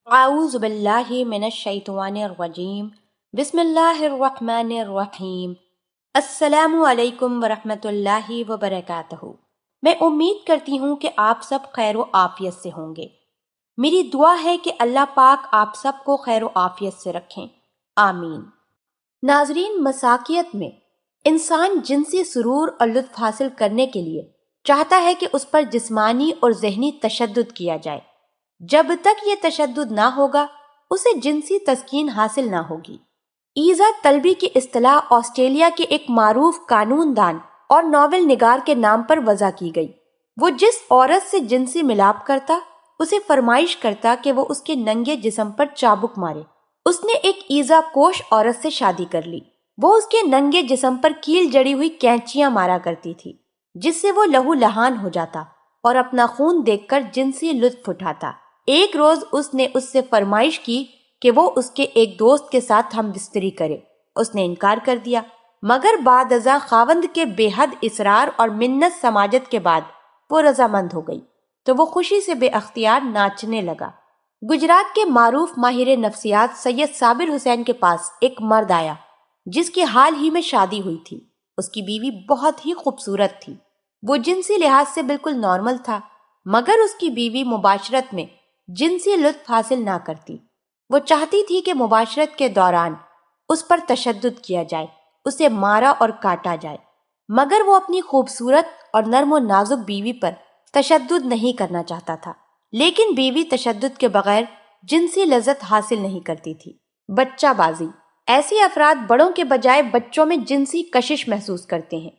अऊज़ु बिल्लाहि मिनश शैतानिर रजीम। बिस्मिल्लाहिर रहमानिर रहीम। अस्सलामु अलैकुम वरहमतुल्लाहि वबरकातुहू। मैं उम्मीद करती हूँ कि आप सब खैर व आफियत से होंगे। मेरी दुआ है कि अल्लाह पाक आप सबको खैर व आफियत से रखें, आमीन। नाजरीन, मसाकियत में इंसान जिनसी सुरूर और लुत्फ हासिल करने के लिए चाहता है कि उस पर जिस्मानी और ज़हनी तशद्दुद किया जाए। जब तक ये तशद्दुद ना होगा उसे जिनसी तस्कीन हासिल ना होगी। ईज़ा तलबी की इस्तिलाह ऑस्ट्रेलिया के एक मारूफ कानूनदान और नॉवेल निगार के नाम पर वज़ा की गई। वो जिस औरत से जिनसी मिलाप करता उसे फरमाइश करता कि वो उसके नंगे जिस्म पर चाबुक मारे। उसने एक ईज़ा कोश औरत से शादी कर ली। वो उसके नंगे जिस्म पर कील जड़ी हुई कैंचियां मारा करती थी, जिससे वो लहू लहान हो जाता और अपना खून देखकर जिनसी लुत्फ उठाता। एक रोज उसने उससे फरमाइश की कि वो उसके एक दोस्त के साथ हम बिस्तरी करे। उसने इनकार कर दिया, मगर बाद अज़ा खावंद के बेहद इसरार और मिन्नत समाजत के बाद वो रजामंद हो गई, तो वो खुशी से बेअख्तियार नाचने लगा। गुजरात के मारूफ माहिर नफ्सियात सैयद साबिर हुसैन के पास एक मर्द आया जिसकी हाल ही में शादी हुई थी। उसकी बीवी बहुत ही खूबसूरत थी। वो जिनसी लिहाज से बिल्कुल नॉर्मल था, मगर उसकी बीवी मुबाशरत में जिनसी लुत्फ हासिल ना करती। वो चाहती थी कि मुबाशरत के दौरान उस पर तशद्दुद किया जाए, उसे मारा और काटा जाए, मगर वो अपनी खूबसूरत और नर्म और नाजुक बीवी पर तशद्दुद नहीं करना चाहता था। लेकिन बीवी तशद्दुद के बगैर जिनसी लज़्ज़त हासिल नहीं करती थी। बच्चाबाजी। ऐसे अफराद बड़ों के बजाय बच्चों में जिनसी कशिश महसूस करते हैं।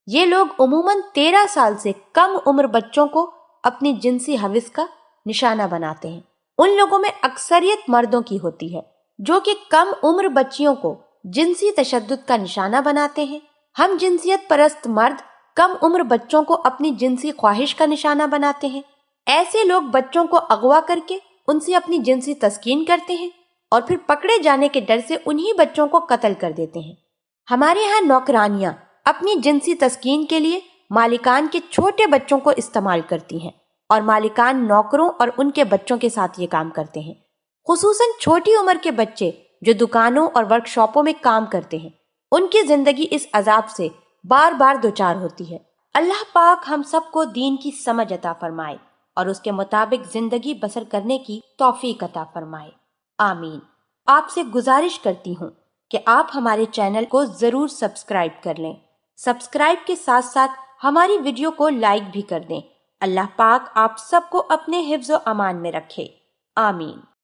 ये लोग उमूमन 13 साल से कम उम्र बच्चों को अपनी जिनसी हविस का निशाना बनाते हैं। उन लोगों में अक्सरियत मर्दों की होती है जो कि कम उम्र बच्चियों को जिनसी तशद्दुद का निशाना बनाते हैं। हम जिनसियत परस्त मर्द कम उम्र बच्चों को अपनी जिनसी ख्वाहिश का निशाना बनाते हैं। ऐसे लोग बच्चों को अगवा करके उनसे अपनी जिनसी तस्कीन करते हैं और फिर पकड़े जाने के डर से उन्हीं बच्चों को कत्ल कर देते हैं। हमारे यहाँ नौकरानियां अपनी जिनसी तस्कीन के लिए मालिकान के छोटे बच्चों को इस्तेमाल करती हैं और मालिकान नौकरों और उनके बच्चों के साथ ये काम करते हैं। खुसूसन छोटी उम्र के बच्चे जो दुकानों और वर्कशॉपों में काम करते हैं, उनकी जिंदगी इस अजाब से बार बार दुचार होती है। अल्लाह पाक हम सबको दीन की समझ अता फरमाए और उसके मुताबिक जिंदगी बसर करने की तौफीक अता फरमाए, आमीन। आपसे गुजारिश करती हूँ कि आप हमारे चैनल को जरूर सब्सक्राइब कर लें। सब्सक्राइब के साथ साथ हमारी वीडियो को लाइक भी कर दें। अल्लाह पाक आप सबको अपने हिफ्ज़ व अमान में रखे, आमीन।